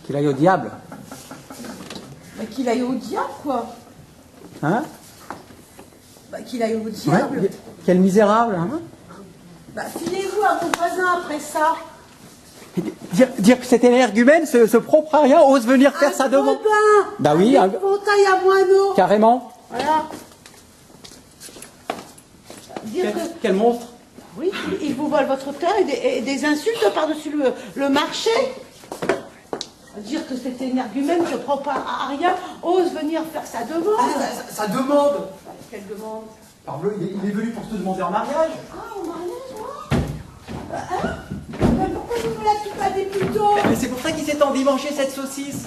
Qu'il aille au diable. Bah, qu'il aille au diable, quoi. Hein? Bah, qu'il aille au diable. Ouais, quel misérable, hein? Bah, filez-vous à vos voisins après ça. Dire que cet énergumène, ce propre à rien, ose venir faire ça devant. Bah oui, un portail à moineau. Carrément. Voilà. Dire que... Quel monstre. Oui, il vous vole votre terre et des insultes par-dessus le marché. Dire que cet énergumène se prend pas à rien, ose venir faire sa demande. Ah, ça demande. Quelle demande? Parbleu, il est venu pour te demander en mariage. Ah, au mariage, moi? Hein? Mais pourquoi vous me l'avez pas dit plus tôt? Mais c'est pour ça qu'il s'est endimanché cette saucisse.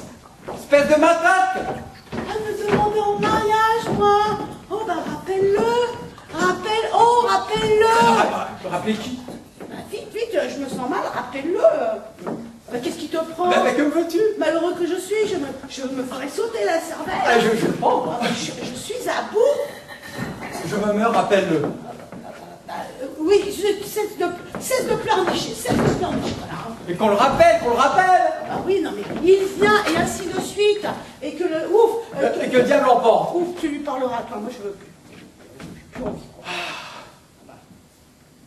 Espèce de matraque. Elle me demandait en mariage, moi. Oh, bah rappelle-le. Rappelle-le. Rappelez qui? Bah, vite, je me sens mal, rappelle-le. Bah, qu'est-ce qui te prend? Bah, que veux-tu? Malheureux que je suis, je me ferais sauter la cervelle. Ah, je prends. Je suis à bout. Je me meurs, rappelle-le. Oui, cesse de pleurnicher, voilà. Mais qu'on le rappelle. Ah oui, non mais il vient et ainsi de suite. Et que le... Ouf Et que le diable l'emporte. Ouf, tu lui parleras, toi, moi je veux plus. Plus envie.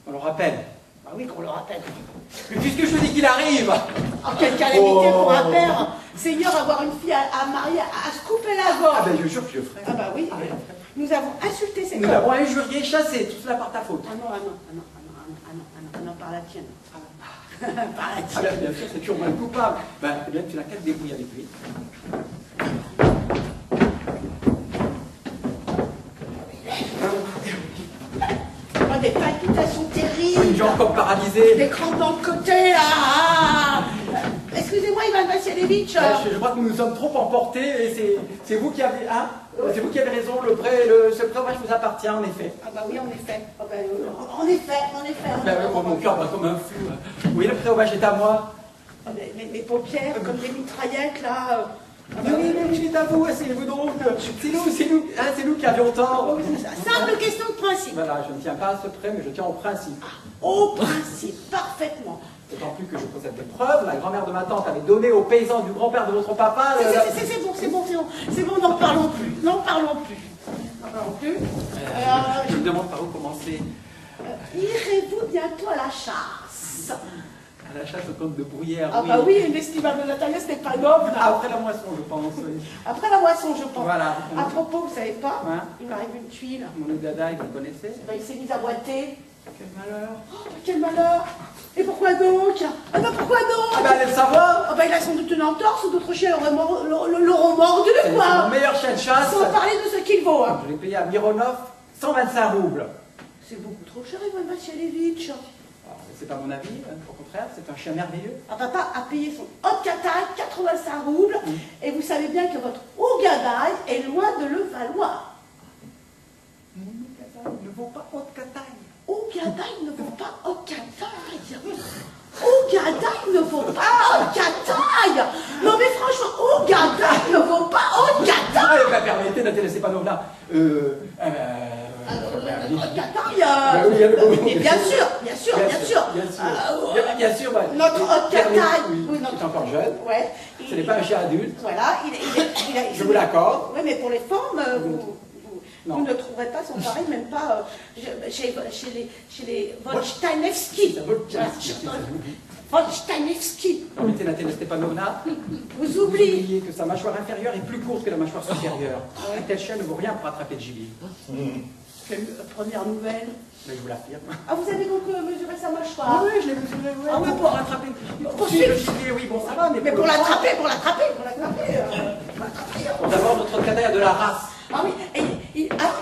On le rappelle. Bah oui, qu'on le rappelle. Mais puisque je te dis qu'il arrive. Oh, quelle calamité pour un père. Seigneur, avoir une fille à marier, à se couper la gorge. Ah ben je jure que je le ferai. Ah bah oui, nous avons insulté cet Nous homme. l'avons injurié, chassé, tout cela par ta faute. Ah non, par la tienne. Par la Ah tienne. bien sûr, c'est toujours moi le coupable. Ben, eh bien, tu n'as qu'à te débrouiller avec lui. Oh, des palpitations terribles. Une jambe comme paralysée. Des crampes dans le côté, là. Excusez-moi, Ivan Vassilievitch. Je crois que nous nous sommes trop emportés et c'est vous qui avez... Hein, c'est vous qui avez raison, ce préovage vous appartient, en effet. Ah bah oui, en effet. Ah bah, en effet. Ben oui, mon cœur bat comme un fou. Oui, le préovage est à moi. Oh, mes paupières, comme des mitraillettes, là. Mais il est à vous, asseyez-vous donc. C'est nous qui avions tort. Simple question de principe. Voilà, je ne tiens pas à ce près, mais je tiens au principe. Au principe, parfaitement. D'autant plus que je possède des preuves. La grand-mère de ma tante avait donné aux paysans du grand-père de votre papa... C'est bon, n'en parlons plus. Je me demande par où commencer. Irez-vous bientôt à la chasse? À la chasse au compte de Bruyère, Ah oui. bah oui, l'estimable de Natalia, c'était pas noble. Après la moisson, je pense. Oui. Après la moisson, je pense. Voilà. À propos, vous savez pas, Hein? il m'arrive une tuile. Mon Oudadaï, vous connaissez? Ben, il s'est mis à boiter. Quel malheur. Oh, quel malheur! Et pourquoi donc? Ah ben pourquoi donc? Ah ben, allez le savoir. Ah ben il a sans doute une entorse ou d'autres chiens l'auront mordu, C'est mon quoi! meilleur chien de chasse. Sans parler de ce qu'il vaut, hein. Je l'ai payé à Mironov 125 roubles. C'est beaucoup trop cher, Ivan Vassilievitch. C'est pas mon avis, au contraire, c'est un chien merveilleux. Ah, papa a payé son Haute-Cataille, 85 roubles, et vous savez bien que votre Ougadaï est loin de le valoir. Mon Oudadaï ne vaut pas Haute-Cataille. Ougadaï ne vaut pas Haute-Cataille. Ougadaï ne vaut pas Haute-Cataille. Non mais franchement, Ougadaï ne vaut pas Haute-Cataille. Ah, permettez, n'intéressez pas Novna. Et bien sûr. Bien sûr, Notre Haute-Cataille, oui, qui est encore jeune. Ouais. Ce n'est pas un chien adulte. Voilà, Je vous l'accorde. Oui, mais pour les femmes, vous ne trouverez pas son pareil, même pas chez les Volsteinevski. Volsteinevski. Permettez, Natalia Stepanovna. Vous oubliez que sa mâchoire inférieure est plus courte que la mâchoire supérieure. Un tel chien ne vaut rien pour attraper de gibier. Quelle première nouvelle. Mais je vous l'affirme. Ah, vous avez donc mesuré sa mâchoire? Oui, je l'ai mesuré, oui. Ah oui, pour attraper. Pour le gibier, oui, bon, ça va, mais pour l'attraper. D'abord, notre Oudadaï a de la race. Ah oui,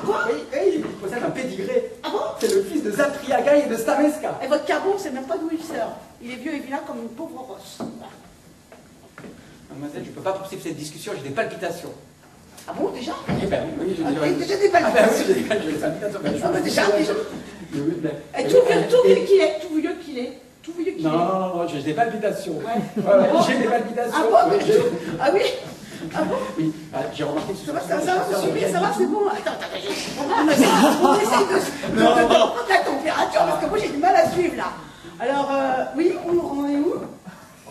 quoi? Oui, il possède un pédigré. Ah bon? C'est le fils de Zapriaga et de Stameska. Et votre cabot, c'est même pas d'où il sort. Il est vieux et vilain comme une pauvre rosse. Mademoiselle, je ne peux pas poursuivre cette discussion, j'ai des palpitations. Ah bon, déjà? Eh ben oui, j'ai déjà des palpitations. Ah ben oui, j'ai des palpitations. Ah ben déjà. Oui, mais... Et tout vieux qu'il est. tout vieux qu'il est. Non, j'ai des palpitations. Ouais. Voilà, Bon. j'ai des palpitations. Ah bon, Oui, ah oui. Ah bon. oui, j'ai remarqué que Ça va, ça va, c'est bon. Attends, on essaie de Non. prendre la température parce que moi j'ai du mal à suivre là. Alors, oui, on est où?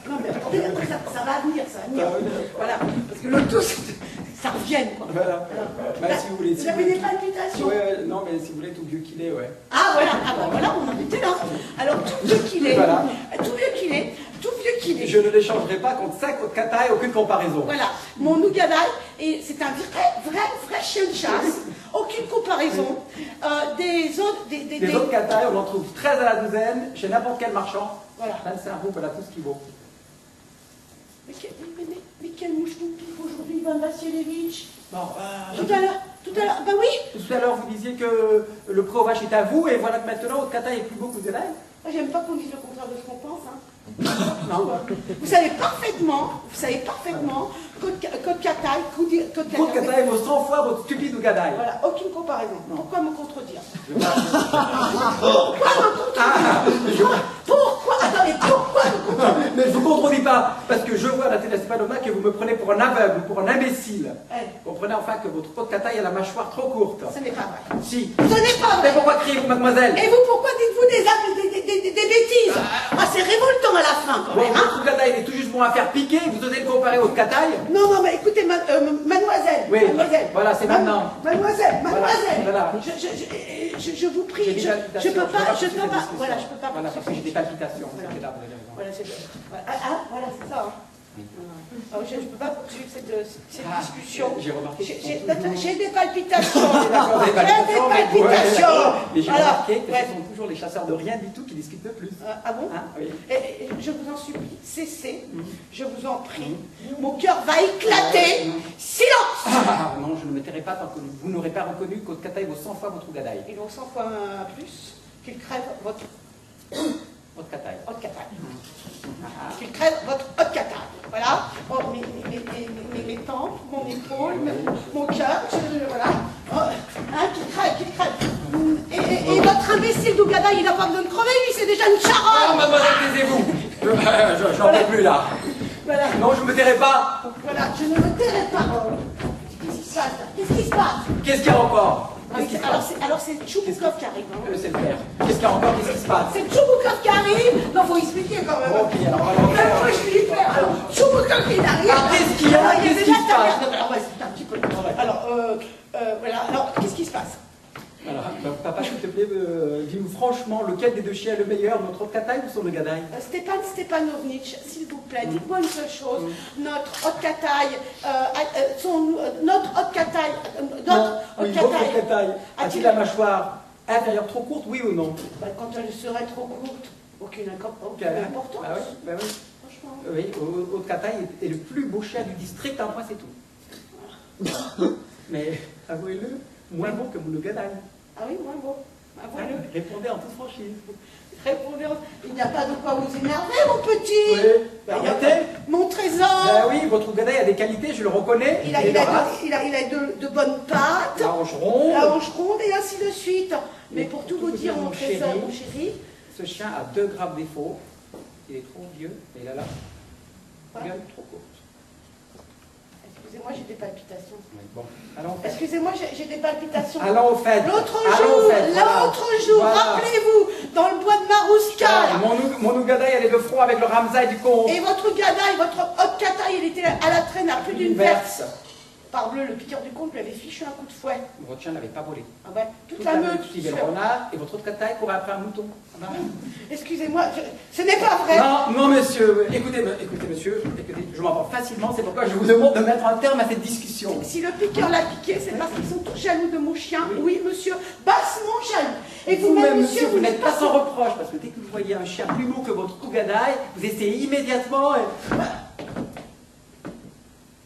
Non, mais attendez, ça va venir, ça va venir. Voilà, parce que le tout, ça revienne, quoi. Voilà. Bah, si vous voulez. Vous avez des palpitations? Ouais, non, mais si vous voulez, tout vieux qu'il est, ouais. Ah, voilà, voilà, on en était là. Alors, tout vieux qu'il est, Voilà. tout vieux qu'il est, tout vieux qu'il est. Je ne l'échangerai pas contre 5 autres katas et aucune comparaison. Voilà, mon Nougadaï, et c'est un vrai chien de chasse, aucune comparaison. Des autres katas, on en trouve 13 à la douzaine chez n'importe quel marchand. Voilà. 25 roues, voilà tout ce qu'il vaut. Mais quelle mouche vous pique aujourd'hui, Ivan Vassilievitch? Bon, Tout à l'heure, ben oui. tout à l'heure, vous disiez que le pré aux vaches est à vous, et voilà que maintenant, votre kata est plus beau que vous élèves. Moi, j'aime pas qu'on dise le contraire de ce qu'on pense. Hein. Non. Vous savez parfaitement Côte Cataille, Votre kata est vaut 100 fois votre stupide Nougadaï. Voilà, aucune comparaison. Non. Pourquoi me contredire? Pourquoi Attendez, pourquoi me contredire? Mais je vous contredis pas, parce que je vois à la télé Stepanova que vous me prenez pour un aveugle, ou pour un imbécile. Eh, Comprenez enfin que votre pot de kata a la mâchoire trop courte. ce n'est pas vrai. Si. Ce n'est pas Mais vrai. pourquoi criez-vous, mademoiselle? Et vous, pourquoi dites-vous des bêtises? Ah, c'est révoltant à la fin, quand même. Hein. Votre kata est tout juste bon à faire piquer, vous osez le comparer au kataï? Non, mais écoutez, mademoiselle. Oui, mademoiselle. voilà, c'est maintenant. Mademoiselle. Voilà. Je vous prie, J'ai des je palpitations, peux pas, je peux pas poursuivre cette voilà, je discussion. peux pas. Voilà, parce que j'ai des palpitations. Voilà. C'est là, vous avez raison. Voilà, voilà, c'est ça. Hein. Oui. Alors, je ne peux pas poursuivre cette discussion. J'ai remarqué que J'ai des palpitations. D'accord, des J'ai des palpitations. palpitations. Mais j'ai Voilà. remarqué que Ouais. ce sont toujours les chasseurs de rien du tout qui discutent le plus. Ah bon? Hein, oui. Et je vous en supplie, cessez. Je vous en prie. Mon cœur va éclater. Silence. Ah, non, je ne me tairai pas tant que vous n'aurez pas reconnu que votre kataï vaut 100 fois votre gadaï. Il vaut 100 fois plus qu'il crève votre Votre kataï. haute cataille. Qu'il crève votre haute cataille. Voilà. Oh, mes tempes, mon épaule, mon cœur, voilà. Oh, hein, qu'il crève. Et votre imbécile d'Ougada, il n'a pas besoin de crever, lui, c'est déjà une Oh, charogne. mademoiselle, taisez-vous. J'en peux plus là. Voilà. Non, je me tairai pas. Voilà, je ne me tairai pas. Qu'est-ce qui se passe là? Qu'est-ce qui se passe? Qu'est-ce qu'il y a encore? Qu'est-ce qui se passe? Alors c'est Tchouboukov qui arrive. Hein. C'est le père. Qu'est-ce qu'il y a encore? Qu'est-ce qui se passe? C'est Tchouboukov qui arrive. Non, faut expliquer quand même. Ok, alors allons Même moi, je suis hyper. Alors, Tchouboukov qui arrive. Alors, qu'est-ce qu'il y a? Alors, il y a Qu'est-ce déjà qui se passe? Alors, on va expliquer un petit peu. Alors, voilà. Alors, qu'est-ce qui se passe? Alors, papa, s'il te plaît, dis-nous franchement, lequel des deux chiens est le meilleur, notre kataï ou son gadaï? Stéphane Stepanovitch, s'il vous plaît, dites-moi une seule chose. Notre haute cataille, notre haute cataille, Votre kataï a-t-il la mâchoire inférieure trop courte, oui ou non? Bah, quand elle serait trop courte, aucune importance. Bah oui, bah oui. Franchement. Oui, votre kataï est le plus beau chien du district, un point c'est tout. Mais avouez-le, moins beau que mon gadaï. Ah oui, moins beau. Avouez-le. Répondez en toute franchise. Répondez, il n'y a pas de quoi vous énerver, mon petit. Oui, bah, arrêtez. Mon trésor. Ben oui, votre gadaï a des qualités, je le reconnais. Il a de bonnes pattes, La hanche ronde. la hanche ronde et ainsi de suite. Mais pour tout vous dire, mon trésor, chéri, mon chéri, ce chien a 2 graves défauts. Il est trop vieux, et il a la gueule trop courte. excusez-moi, j'ai des palpitations. Oui, bon, allons au fait. Excusez-moi, j'ai des palpitations. Allons au fait. L'autre Allons au fait, jour, voilà. rappelez-vous, dans le bois de Marouska, Mon Nougadaï allait de front avec le Ramzaï du conte. et votre gadaï, votre haute cataille, il était à la traîne à plus d'une verse. Parbleu, le piqueur du comte lui avait fichu un coup de fouet. Votre chien n'avait pas volé. Ah ouais, toute la meute. suivait le renard et votre autre Kataï courait après un mouton. Ah bah. Excusez-moi, ce n'est pas vrai. Non, monsieur, écoutez, monsieur, écoutez, je m'en prends facilement, c'est pourquoi je vous demande de mettre un terme à cette discussion. Si le piqueur l'a piqué, c'est parce qu'ils sont tous jaloux de mon chien. Oui, monsieur, bassement jaloux. Et vous-même, monsieur, vous n'êtes pas sans reproche, parce que dès que vous voyez un chien plus beau que votre Ougadaï, vous essayez immédiatement.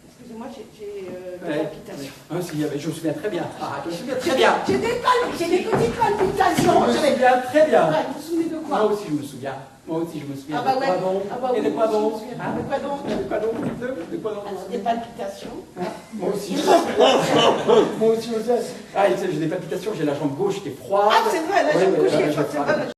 Excusez-moi, j'ai des palpitations. Ah, si, je me souviens très bien. Ah, je me souviens très bien. J'ai des petites palpitations. Je me souviens très bien. Ouais, vous vous souvenez de quoi? Moi aussi, je me souviens. Moi aussi, je me souviens. Ah bah ouais. De quoi donc? Ah bah Et de oui, quoi moi aussi, donc? je me souviens. Hein? De quoi donc? De quoi donc? De quoi donc? Alors, des palpitations. Hein? Moi aussi. Moi aussi, je me souviens. Ah, j'ai des palpitations, j'ai la jambe gauche qui est froide. Ah, c'est vrai, la jambe gauche qui est froide, c'est vrai.